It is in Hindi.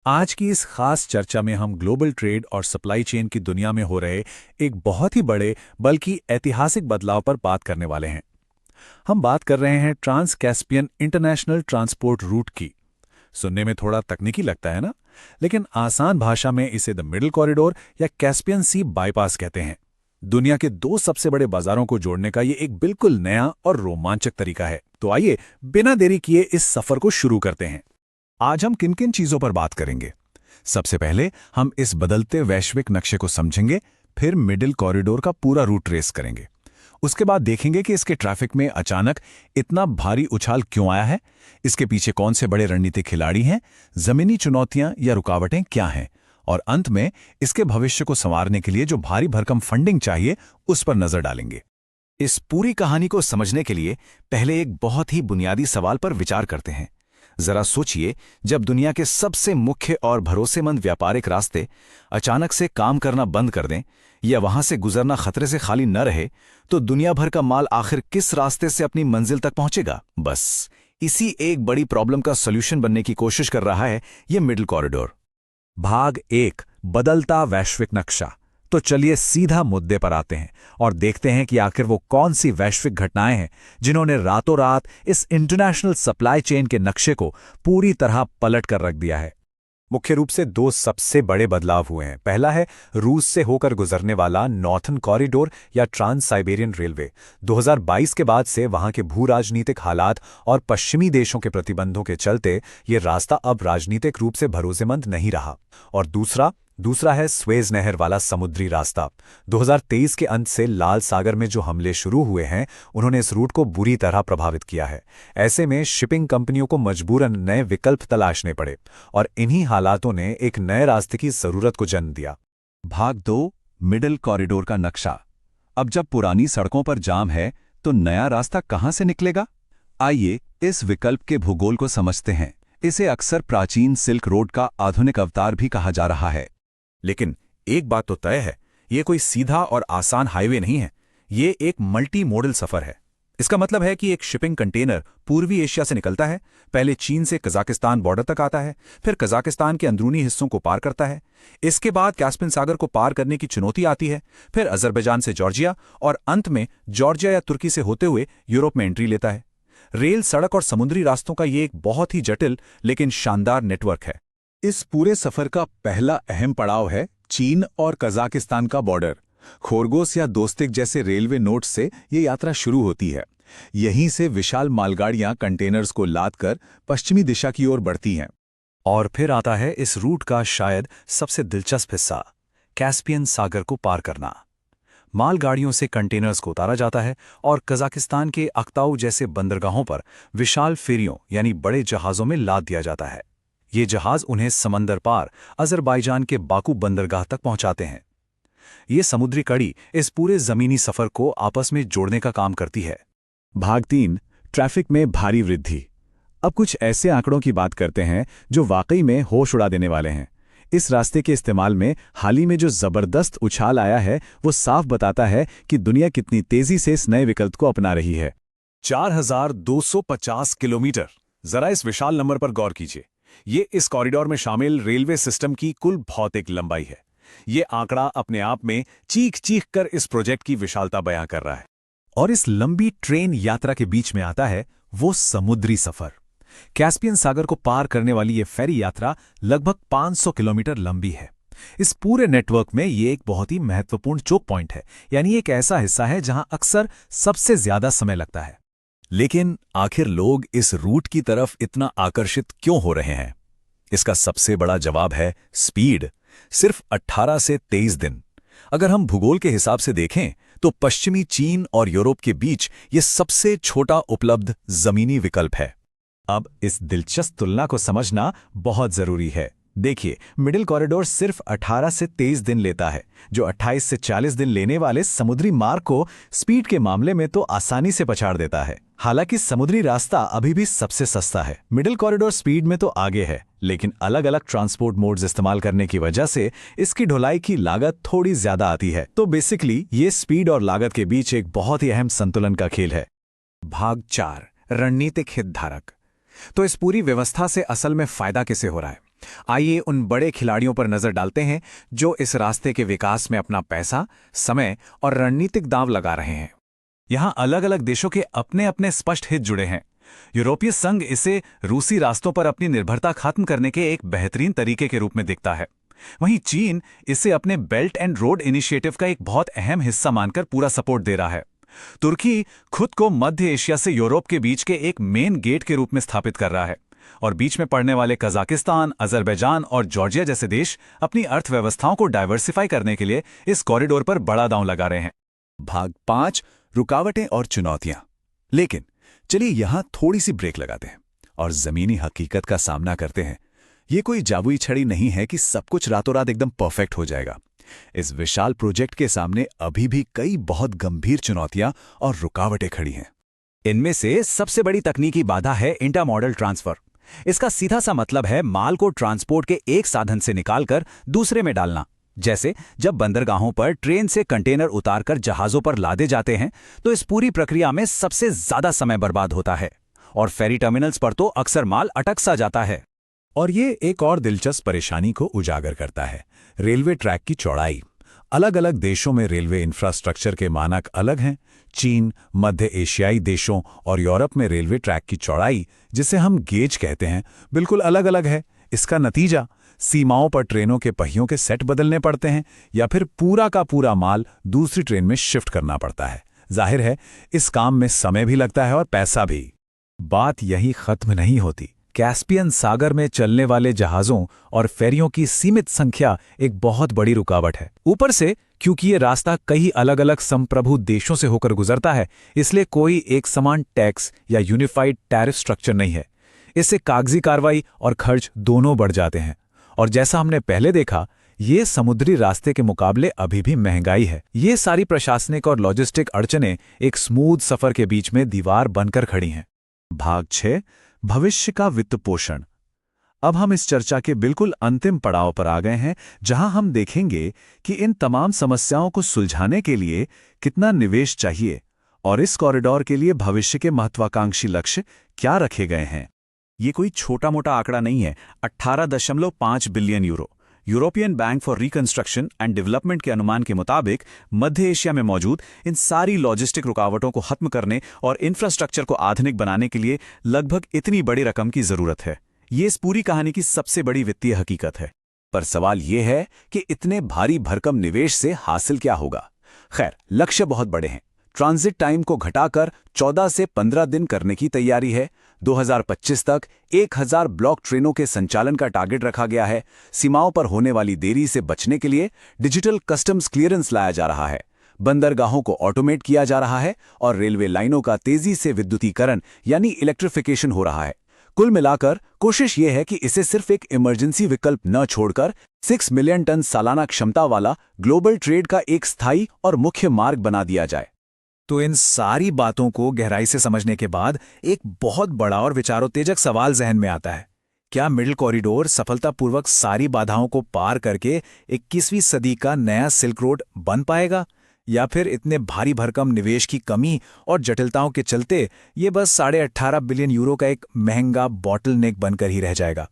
आज की इस खास चर्चा में हम ग्लोबल ट्रेड और सप्लाई चेन की दुनिया में हो रहे एक बहुत ही बड़े बल्कि ऐतिहासिक बदलाव पर बात करने वाले हैं। हम बात कर रहे हैं trans Caspian international transport route की। सुनने में थोड़ा तकनीकी लगता है ना, लेकिन आसान भाषा में इसे द मिडिल कॉरिडोर या कैस्पियन सी बाईपास कहते हैं। दुनिया के दो सबसे बड़े बाजारों को जोड़ने का ये एक बिल्कुल नया और रोमांचक तरीका है। तो आइए बिना देरी किए इस सफर को शुरू करते हैं। आज हम किन किन चीजों पर बात करेंगे? सबसे पहले हम इस बदलते वैश्विक नक्शे को समझेंगे, फिर मिडिल कॉरिडोर का पूरा रूट ट्रेस करेंगे। उसके बाद देखेंगे कि इसके ट्रैफिक में अचानक इतना भारी उछाल क्यों आया है, इसके पीछे कौन से बड़े रणनीतिक खिलाड़ी हैं, जमीनी चुनौतियां या रुकावटें क्या हैं, और अंत में इसके भविष्य को संवारने के लिए जो भारी भरकम फंडिंग चाहिए उस पर नजर डालेंगे। इस पूरी कहानी को समझने के लिए पहले एक बहुत ही बुनियादी सवाल पर विचार करते हैं। जरा सोचिए, जब दुनिया के सबसे मुख्य और भरोसेमंद व्यापारिक रास्ते अचानक से काम करना बंद कर दें या वहां से गुजरना खतरे से खाली न रहे, तो दुनिया भर का माल आखिर किस रास्ते से अपनी मंजिल तक पहुंचेगा? बस इसी एक बड़ी प्रॉब्लम का सॉल्यूशन बनने की कोशिश कर रहा है ये मिडिल कॉरिडोर। भाग 1, बदलता वैश्विक नक्शा। तो चलिए सीधा मुद्दे पर आते हैं और देखते हैं कि आखिर वो कौन सी वैश्विक घटनाएं हैं जिन्होंने रातों रात इस इंटरनेशनल सप्लाई चेन के नक्शे को पूरी तरह पलट कर रख दिया है। मुख्य रूप से दो सबसे बड़े बदलाव हुए हैं। पहला है रूस से होकर गुजरने वाला नॉर्थन कॉरिडोर या ट्रांस साइबेरियन रेलवे। 2022 के बाद से वहां के भू राजनीतिक हालात और पश्चिमी देशों के प्रतिबंधों के चलते ये रास्ता अब राजनीतिक रूप से भरोसेमंद नहीं रहा। और दूसरा है स्वेज नहर वाला समुद्री रास्ता। 2023 के अंत से लाल सागर में जो हमले शुरू हुए हैं, उन्होंने इस रूट को बुरी तरह प्रभावित किया है। ऐसे में शिपिंग कंपनियों को मजबूरन नए विकल्प तलाशने पड़े और इन्हीं हालातों ने एक नए रास्ते की जरूरत को जन्म दिया। भाग 2, मिडिल कॉरिडोर का नक्शा। अब जब पुरानी सड़कों पर जाम है तो नया रास्ता कहां से निकलेगा? आइए इस विकल्प के भूगोल को समझते हैं। इसे अक्सर प्राचीन सिल्क रोड का आधुनिक अवतार भी कहा जा रहा है। लेकिन एक बात तो तय है, ये कोई सीधा और आसान हाईवे नहीं है। ये एक मल्टी मोडल सफर है। इसका मतलब है कि एक शिपिंग कंटेनर पूर्वी एशिया से निकलता है, पहले चीन से कजाकिस्तान बॉर्डर तक आता है, फिर कजाकिस्तान के अंदरूनी हिस्सों को पार करता है। इसके बाद कैस्पियन सागर को पार करने की चुनौती आती है, फिर अजरबैजान से जॉर्जिया और अंत में जॉर्जिया या तुर्की से होते हुए यूरोप में एंट्री लेता है। रेल, सड़क और समुद्री रास्तों का ये एक बहुत ही जटिल लेकिन शानदार नेटवर्क है। इस पूरे सफर का पहला अहम पड़ाव है चीन और कजाकिस्तान का बॉर्डर। खोरगोस या दोस्तिक जैसे रेलवे नोड्स से ये यात्रा शुरू होती है। यहीं से विशाल मालगाड़ियां कंटेनर्स को लादकर पश्चिमी दिशा की ओर बढ़ती हैं। और फिर आता है इस रूट का शायद सबसे दिलचस्प हिस्सा, कैस्पियन सागर को पार करना। मालगाड़ियों से कंटेनर्स को उतारा जाता है और कजाकिस्तान के अक्ताऊ जैसे बंदरगाहों पर विशाल फेरियों यानी बड़े जहाज़ों में लाद दिया जाता है। ये जहाज उन्हें समंदर पार अजरबैजान के बाकू बंदरगाह तक पहुंचाते हैं। ये समुद्री कड़ी इस पूरे जमीनी सफर को आपस में जोड़ने का काम करती है। भाग 3, ट्रैफिक में भारी वृद्धि। अब कुछ ऐसे आंकड़ों की बात करते हैं जो वाकई में होश उड़ा देने वाले हैं। इस रास्ते के इस्तेमाल में हाल ही में जो जबरदस्त उछाल आया है, वो साफ बताता है कि दुनिया कितनी तेजी से इस नए विकल्प को अपना रही है। 4250 किलोमीटर। जरा इस विशाल नंबर पर गौर कीजिए। ये इस कॉरिडोर में शामिल रेलवे सिस्टम की कुल भौतिक लंबाई है। ये आंकड़ा अपने आप में चीख कर इस प्रोजेक्ट की विशालता बयां कर रहा है। और इस लंबी ट्रेन यात्रा के बीच में आता है वो समुद्री सफर। कैस्पियन सागर को पार करने वाली ये फेरी यात्रा लगभग 500 किलोमीटर लंबी है। इस पूरे नेटवर्क में ये एक बहुत ही महत्वपूर्ण चोक पॉइंट है, यानी एक ऐसा हिस्सा है जहां अक्सर सबसे ज्यादा समय लगता है। लेकिन आखिर लोग इस रूट की तरफ इतना आकर्षित क्यों हो रहे हैं? इसका सबसे बड़ा जवाब है स्पीड। सिर्फ 18 से 23 दिन। अगर हम भूगोल के हिसाब से देखें तो पश्चिमी चीन और यूरोप के बीच ये सबसे छोटा उपलब्ध जमीनी विकल्प है। अब इस दिलचस्प तुलना को समझना बहुत जरूरी है। देखिए, मिडिल कॉरिडोर सिर्फ 18 से 23 दिन लेता है, जो 28 से 40 दिन लेने वाले समुद्री मार्ग को स्पीड के मामले में तो आसानी से पछाड़ देता है। हालांकि समुद्री रास्ता अभी भी सबसे सस्ता है। मिडिल कॉरिडोर स्पीड में तो आगे है, लेकिन अलग अलग ट्रांसपोर्ट मोड्स इस्तेमाल करने की वजह से इसकी ढुलाई की लागत थोड़ी ज्यादा आती है। तो बेसिकली ये स्पीड और लागत के बीच एक बहुत ही अहम संतुलन का खेल है। भाग 4, रणनीतिक हितधारक। तो इस पूरी व्यवस्था से असल में फायदा किसे हो रहा है? आइए उन बड़े खिलाड़ियों पर नजर डालते हैं जो इस रास्ते के विकास में अपना पैसा, समय और रणनीतिक दांव लगा रहे हैं। यहाँ अलग अलग देशों के अपने अपने स्पष्ट हित जुड़े हैं। यूरोपीय संघ इसे रूसी रास्तों पर अपनी निर्भरता खत्म करने के एक बेहतरीन तरीके के रूप में देखता है। वहीं चीन इसे अपने बेल्ट एंड रोड इनिशिएटिव का एक बहुत अहम हिस्सा मानकर पूरा सपोर्ट दे रहा है। तुर्की खुद को मध्य एशिया से यूरोप के बीच के एक मेन गेट के रूप में स्थापित कर रहा है, और बीच में पड़ने वाले कजाकिस्तान, अजरबैजान और जॉर्जिया जैसे देश अपनी अर्थव्यवस्थाओं को डाइवर्सिफाई करने के लिए इस कॉरिडोर पर बड़ा दांव लगा रहे हैं। भाग 5, रुकावटें और चुनौतियां। लेकिन चलिए यहां थोड़ी सी ब्रेक लगाते हैं और जमीनी हकीकत का सामना करते हैं। ये कोई जादुई छड़ी नहीं है कि सब कुछ रातों रात एकदम परफेक्ट हो जाएगा। इस विशाल प्रोजेक्ट के सामने अभी भी कई बहुत गंभीर चुनौतियां और रुकावटें खड़ी हैं। इनमें से सबसे बड़ी तकनीकी बाधा है इंटरमॉडल ट्रांसफर। इसका सीधा सा मतलब है माल को ट्रांसपोर्ट के एक साधन से निकालकर दूसरे में डालना। जैसे जब बंदरगाहों पर ट्रेन से कंटेनर उतारकर जहाजों पर लादे जाते हैं तो इस पूरी प्रक्रिया में सबसे ज्यादा समय बर्बाद होता है, और फेरी टर्मिनल्स पर तो अक्सर माल अटक सा जाता है। और ये एक और दिलचस्प परेशानी को उजागर करता है, रेलवे ट्रैक की चौड़ाई। अलग अलग देशों में रेलवे इंफ्रास्ट्रक्चर के मानक अलग हैं। चीन, मध्य एशियाई देशों और यूरोप में रेलवे ट्रैक की चौड़ाई, जिसे हम गेज कहते हैं, बिल्कुल अलग अलग है। इसका नतीजा, सीमाओं पर ट्रेनों के पहियों के सेट बदलने पड़ते हैं या फिर पूरा का पूरा माल दूसरी ट्रेन में शिफ्ट करना पड़ता है। जाहिर है इस काम में समय भी लगता है और पैसा भी। बात यही खत्म नहीं होती। कैस्पियन सागर में चलने वाले जहाज़ों और फेरियों की सीमित संख्या एक बहुत बड़ी रुकावट है। ऊपर से क्योंकि ये रास्ता कई अलग अलग संप्रभु देशों से होकर गुजरता है, इसलिए कोई एक समान टैक्स या यूनिफाइड टैरिफ स्ट्रक्चर नहीं है। इससे कागजी कार्रवाई और खर्च दोनों बढ़ जाते हैं, और जैसा हमने पहले देखा, ये समुद्री रास्ते के मुकाबले अभी भी महंगाई है। ये सारी प्रशासनिक और लॉजिस्टिक अड़चनें एक स्मूथ सफर के बीच में दीवार बनकर खड़ी हैं। भाग 6, भविष्य का वित्त पोषण। अब हम इस चर्चा के बिल्कुल अंतिम पड़ाव पर आ गए हैं, जहां हम देखेंगे कि इन तमाम समस्याओं को सुलझाने के लिए कितना निवेश चाहिए और इस कॉरिडोर के लिए भविष्य के महत्वाकांक्षी लक्ष्य क्या रखे गए हैं। ये कोई छोटा मोटा आंकड़ा नहीं है। 18.5 billion euro. European bank for reconstruction and development के अनुमान के मुताबिक मध्य एशिया में मौजूद इन सारी लॉजिस्टिक रुकावटों को खत्म करने और इंफ्रास्ट्रक्चर को आधुनिक बनाने के लिए लगभग इतनी बड़ी रकम की जरूरत है। ये इस पूरी कहानी की सबसे बड़ी वित्तीय हकीकत है। पर सवाल यह है कि इतने भारी भरकम निवेश से हासिल क्या होगा। खैर, लक्ष्य बहुत बड़े हैं। ट्रांजिट टाइम को घटाकर 14 से 15 दिन करने की तैयारी है। 2025 तक 1000 ब्लॉक ट्रेनों के संचालन का टारगेट रखा गया है। सीमाओं पर होने वाली देरी से बचने के लिए डिजिटल कस्टम्स क्लियरेंस लाया जा रहा है। बंदरगाहों को ऑटोमेट किया जा रहा है और रेलवे लाइनों का तेजी से विद्युतीकरण यानी इलेक्ट्रिफिकेशन हो रहा है। कुल मिलाकर कोशिश ये है कि इसे सिर्फ एक इमरजेंसी विकल्प न छोड़कर 6 मिलियन टन सालाना क्षमता वाला ग्लोबल ट्रेड का एक स्थायी और मुख्य मार्ग बना दिया जाए। तो इन सारी बातों को गहराई से समझने के बाद एक बहुत बड़ा और विचारोत्तेजक सवाल जहन में आता है। क्या मिडिल कॉरिडोर सफलतापूर्वक सारी बाधाओं को पार करके 21वीं सदी का नया सिल्क रोड बन पाएगा, या फिर इतने भारी भरकम निवेश की कमी और जटिलताओं के चलते ये बस 18.5 बिलियन यूरो का एक महंगा बॉटलनेक बनकर ही रह जाएगा?